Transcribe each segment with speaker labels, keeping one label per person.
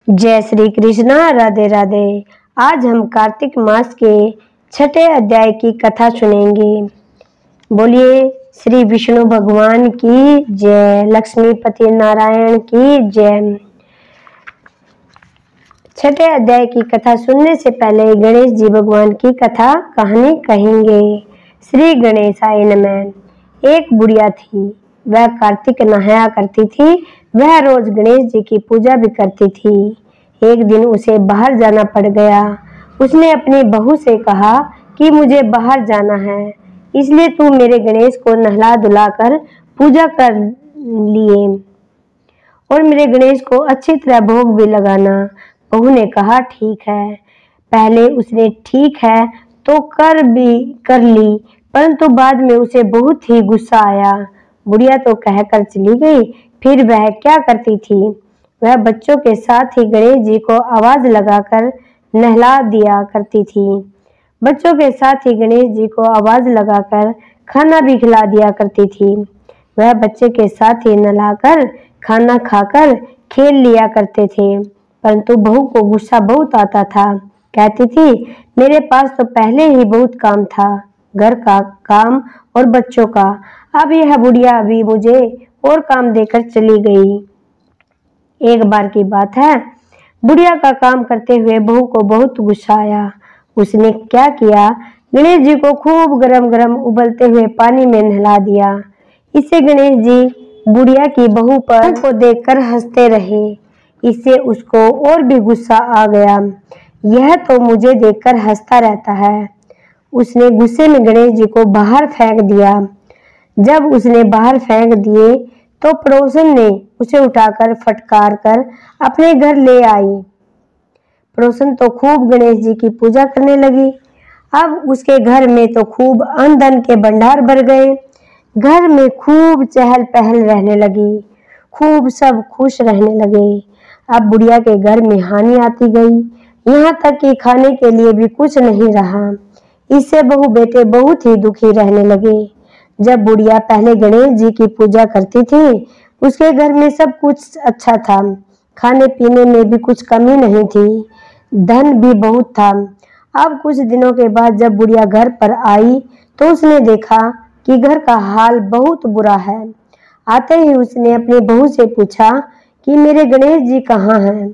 Speaker 1: जय श्री कृष्णा, राधे राधे। आज हम कार्तिक मास के छठे अध्याय की कथा सुनेंगे। बोलिए श्री विष्णु भगवान की जय, लक्ष्मीपति नारायण की जय। छठे अध्याय की कथा सुनने से पहले गणेश जी भगवान की कथा कहानी कहेंगे। श्री गणेशाय नमः। एक बुढ़िया थी, वह कार्तिक नहाया करती थी। वह रोज गणेश जी की पूजा भी करती थी। एक दिन उसे बाहर जाना पड़ गया। उसने अपनी बहू से कहा कि मुझे बाहर जाना है, इसलिए तू मेरे गणेश को नहला धुला कर पूजा कर लिए और मेरे गणेश को अच्छी तरह भोग भी लगाना। बहू ने कहा ठीक है। पहले उसने ठीक है तो कर ली, परंतु बाद में उसे बहुत ही गुस्सा आया। बुढ़िया तो कहकर चली गई। फिर वह क्या करती थी, वह बच्चों के साथ ही गणेश जी को आवाज लगाकर नहला दिया करती थी। बच्चों के साथ ही गणेश जी को आवाज लगाकर खाना भी खिला दिया करती थी। वह बच्चे के साथ ही नहलाकर खाना खाकर खेल लिया करते थे, परंतु बहू को गुस्सा बहुत आता था। कहती थी मेरे पास तो पहले ही बहुत काम था, घर का काम और बच्चों का। अब यह बुढ़िया भी मुझे और काम देकर चली गई। एक बार की बात है, बुढ़िया का काम करते हुए बहू को बहुत गुस्सा आया। उसने क्या किया, गणेश जी को खूब गरम गरम उबलते हुए पानी में नहला दिया। इससे गणेश जी बुढ़िया की बहू पर को देखकर हंसते रहे। इससे उसको और भी गुस्सा आ गया। यह तो मुझे देखकर हंसता रहता है। उसने गुस्से में गणेश जी को बाहर फेंक दिया। जब उसने बाहर फेंक दिए तो पड़ोसन ने उसे उठाकर फटकार कर अपने घर ले आई। पड़ोसन तो खूब गणेश जी की पूजा करने लगी। अब उसके घर में तो खूब अन्न धन के भंडार भर गए। घर में खूब चहल पहल रहने लगी, खूब सब खुश रहने लगे। अब बुढ़िया के घर में हानि आती गई, यहाँ तक कि खाने के लिए भी कुछ नहीं रहा। इससे बहू बेटे बहुत ही दुखी रहने लगे। जब बुढ़िया पहले गणेश जी की पूजा करती थी, उसके घर में सब कुछ अच्छा था, खाने पीने में भी कुछ कमी नहीं थी, धन भी बहुत था। अब कुछ दिनों के बाद जब बुढ़िया घर पर आई तो उसने देखा कि घर का हाल बहुत बुरा है। आते ही उसने अपनी बहू से पूछा कि मेरे गणेश जी कहाँ हैं?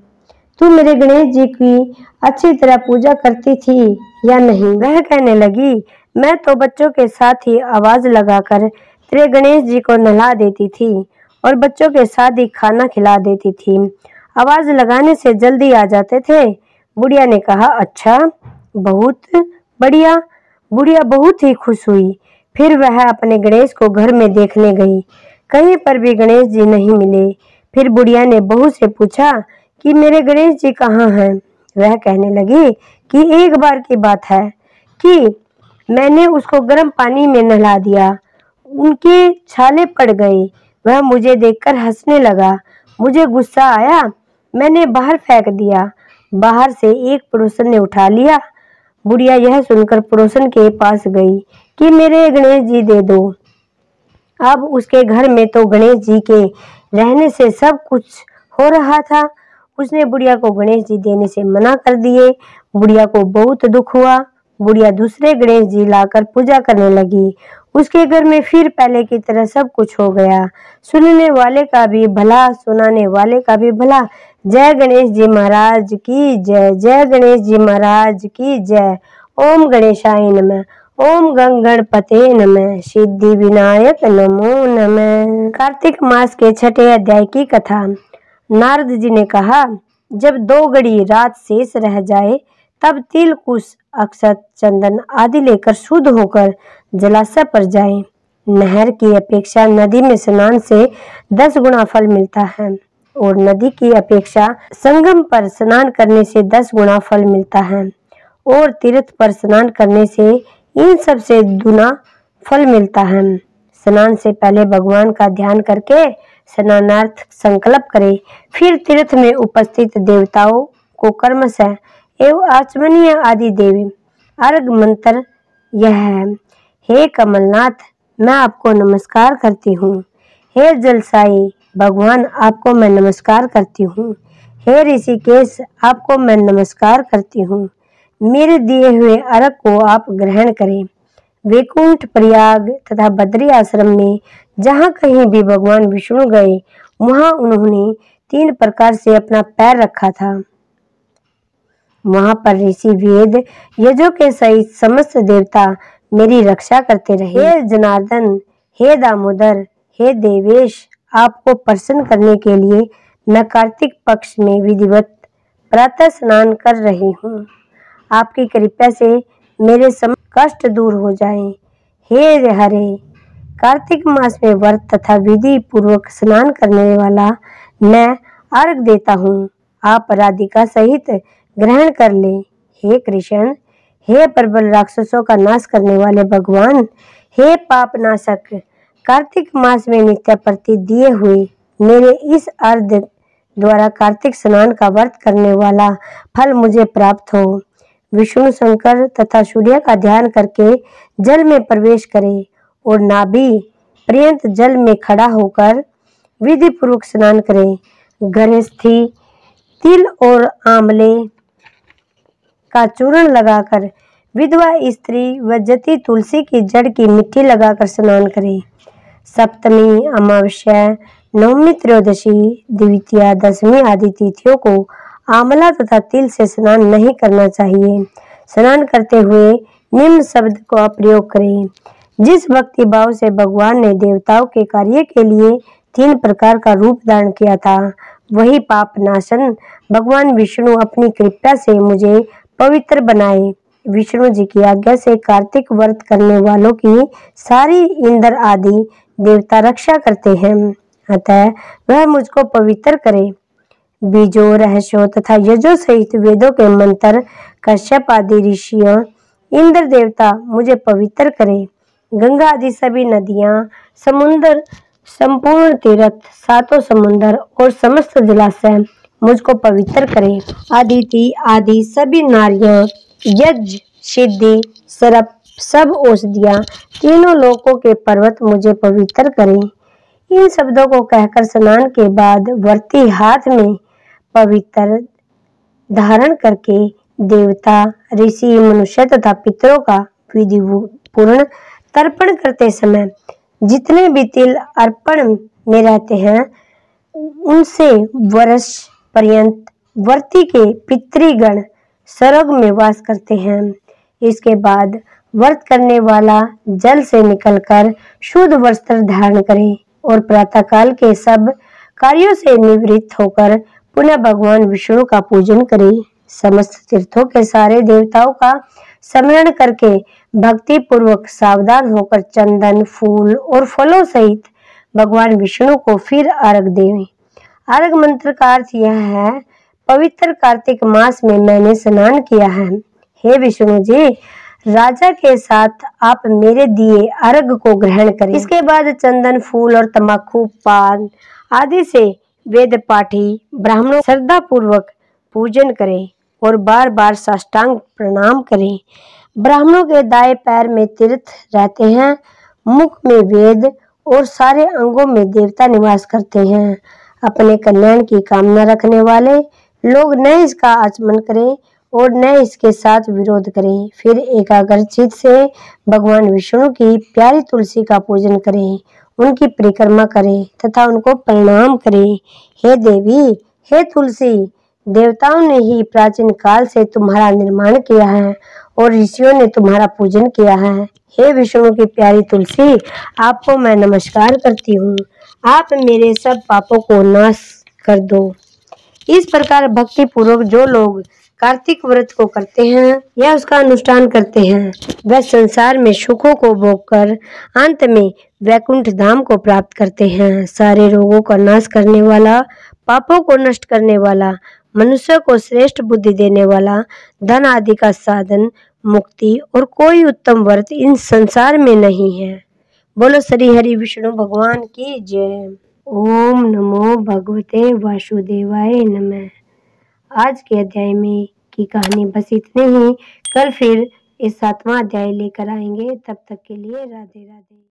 Speaker 1: तू मेरे गणेश जी की अच्छी तरह पूजा करती थी या नहीं? वह कहने लगी मैं तो बच्चों के साथ ही आवाज लगाकर तेरे गणेश जी को नहला देती थी और बच्चों के साथ ही खाना खिला देती थी। आवाज लगाने से जल्दी आ जाते थे। बुढ़िया ने कहा अच्छा, बहुत बढ़िया। बुढ़िया बहुत ही खुश हुई। फिर वह अपने गणेश को घर में देखने गई। कहीं पर भी गणेश जी नहीं मिले। फिर बुढ़िया ने बहू से पूछा कि मेरे गणेश जी कहाँ हैं? वह कहने लगी कि एक बार की बात है कि मैंने उसको गर्म पानी में नहला दिया, उनके छाले पड़ गए। वह मुझे देखकर हंसने लगा। मुझे गुस्सा आया, मैंने बाहर फेंक दिया। बाहर से एक पड़ोसन ने उठा लिया। बुढ़िया यह सुनकर पड़ोसन के पास गई कि मेरे गणेश जी दे दो। अब उसके घर में तो गणेश जी के रहने से सब कुछ हो रहा था। उसने बुढ़िया को गणेश जी देने से मना कर दिए। बुढ़िया को बहुत दुख हुआ। बुढ़िया दूसरे गणेश जी लाकर पूजा करने लगी। उसके घर में फिर पहले की तरह सब कुछ हो गया। सुनने वाले का भी भला, सुनाने वाले का भी भला। जय गणेश जी महाराज की जय, जय गणेश जी महाराज की जय। ओम गणेशाय नमः, ओम गणपते नमः, सिद्धि विनायक नमो नमः। कार्तिक मास के छठे अध्याय की कथा। नारद जी ने कहा जब 2 घड़ी रात शेष रह जाए तब तिल, कुश, अक्षत, चंदन आदि लेकर शुद्ध होकर जलाशय पर जाए। नहर की अपेक्षा नदी में स्नान से 10 गुना फल मिलता है और नदी की अपेक्षा संगम पर स्नान करने से 10 गुना फल मिलता है और तीर्थ पर स्नान करने से इन सब से दुना फल मिलता है। स्नान से पहले भगवान का ध्यान करके स्नानार्थ संकल्प करे। फिर तीर्थ में उपस्थित देवताओं को कर्मशः एवं आचमनीय आदि देवी। अर्घ मंत्र यह है, हे कमलनाथ मैं आपको नमस्कार करती हूँ। हे जलसाई भगवान आपको मैं नमस्कार करती हूँ। हे ऋषिकेश, आपको मैं नमस्कार करती हूँ। मेरे दिए हुए अर्घ को आप ग्रहण करें। वैकुंठ, प्रयाग तथा बद्री आश्रम में जहाँ कहीं भी भगवान विष्णु गए, वहाँ उन्होंने 3 प्रकार से अपना पैर रखा था। वहाँ पर ऋषि, वेद, यजों के सहित समस्त देवता मेरी रक्षा करते रहे। हे जनार्दन, हे दामोदर, हे देवेश, आपको प्रसन्न करने के लिए मैं कार्तिक पक्ष में विधिवत प्रातः स्नान कर रही हूँ। आपकी कृपा से मेरे समस्त कष्ट दूर हो जाएं। हे हरे, कार्तिक मास में व्रत तथा विधि पूर्वक स्नान करने वाला मैं अर्घ देता हूँ। आप राधिका सहित ग्रहण कर ले। हे कृष्ण, हे प्रबल राक्षसों का नाश करने वाले भगवान, हे पाप नाशक, कार्तिक मास में नित्य प्रति दिए हुए मेरे इस अर्घ द्वारा कार्तिक स्नान का व्रत करने वाला फल मुझे प्राप्त हो। विष्णु, शंकर तथा सूर्य का ध्यान करके जल में प्रवेश करें और नाभि पर्यंत जल में खड़ा होकर विधि पूर्वक स्नान करें। गृहस्थी तिल और आंवले का चूर्ण लगाकर, विधवा स्त्री व जति तुलसी की जड़ की मिट्टी लगाकर स्नान करें। सप्तमी, अमावस्या, नवमी, त्रयोदशी, द्वितीया, दशमी आदि तिथियों को आंवला तथा तिल से स्नान नहीं करना चाहिए। स्नान करते हुए निम्न शब्द का प्रयोग करें। जिस भक्ति भाव से भगवान ने देवताओं के कार्य के लिए 3 प्रकार का रूप धारण किया था, वही पाप नाशन भगवान विष्णु अपनी कृपा से मुझे पवित्र बनाए। विष्णु जी की आज्ञा से कार्तिक व्रत करने वालों की सारी इंद्र आदि देवता रक्षा करते हैं, अतः वह मुझको पवित्र करे। बीजों, रहस्यों तथा यजों सहित वेदों के मंत्र, कश्यप आदि ऋषियों, इंद्र देवता मुझे पवित्र करे। गंगा आदि सभी नदियां, समुद्र, संपूर्ण तीर्थ, 7 समुद्र और समस्त जलाशय मुझको पवित्र करे। अदिति आदि सभी नारियां, यज्ञ, सिद्धि, सर्प, सब औषधियां, तीनों लोकों के पर्वत मुझे पवित्र करें। इन शब्दों को कहकर स्नान के बाद व्रती हाथ में पवित्र धारण करके देवता, ऋषि, मनुष्य तथा पितरों का विधि पूर्ण तर्पण करते समय जितने भी तिल अर्पण में रहते हैं, उनसे वर्ष पर्यंत व्रती के पितृगण स्वर्ग में वास करते हैं। इसके बाद व्रत करने वाला जल से निकलकर शुद्ध वस्त्र धारण करे और प्रातःकाल के सब कार्यों से निवृत्त होकर पुनः भगवान विष्णु का पूजन करे। समस्त तीर्थों के सारे देवताओं का स्मरण करके भक्ति पूर्वक सावधान होकर चंदन, फूल और फलों सहित भगवान विष्णु को फिर अर्घ दें। अर्घ मंत्र का अर्थ यह है, पवित्र कार्तिक मास में मैंने स्नान किया है। हे विष्णु जी, राजा के साथ आप मेरे दिए अर्घ को ग्रहण करें। इसके बाद चंदन, फूल और तंबाकू, पान आदि से वेद पाठी ब्राह्मणों श्रद्धा पूर्वक पूजन करें और बार बार साष्टांग प्रणाम करें। ब्राह्मणों के दाएं पैर में तीर्थ रहते हैं, मुख में वेद और सारे अंगों में देवता निवास करते हैं। अपने कल्याण की कामना रखने वाले लोग न इसका आचमन करें और न इसके साथ विरोध करें। फिर एकाग्रचित्त से भगवान विष्णु की प्यारी तुलसी का पूजन करें, उनकी परिक्रमा करें तथा उनको प्रणाम करें। हे देवी, हे तुलसी, देवताओं ने ही प्राचीन काल से तुम्हारा निर्माण किया है और ऋषियों ने तुम्हारा पूजन किया है। हे विष्णु की प्यारी तुलसी, आपको मैं नमस्कार करती हूँ। आप मेरे सब पापों को नाश कर दो। इस प्रकार भक्ति पूर्वक जो लोग कार्तिक व्रत को करते हैं या उसका अनुष्ठान करते हैं, वह संसार में सुखों को भोगकर अंत में वैकुंठ धाम को प्राप्त करते हैं। सारे रोगों का नाश करने वाला, पापों को नष्ट करने वाला, मनुष्य को श्रेष्ठ बुद्धि देने वाला, धन आदि का साधन, मुक्ति और कोई उत्तम व्रत इन संसार में नहीं है। बोलो श्री हरि विष्णु भगवान की जय। ओम नमो भगवते वासुदेवाय नमः। आज के अध्याय में की कहानी बस इतने ही। कल फिर इस 7वां अध्याय लेकर आएंगे। तब तक के लिए राधे राधे।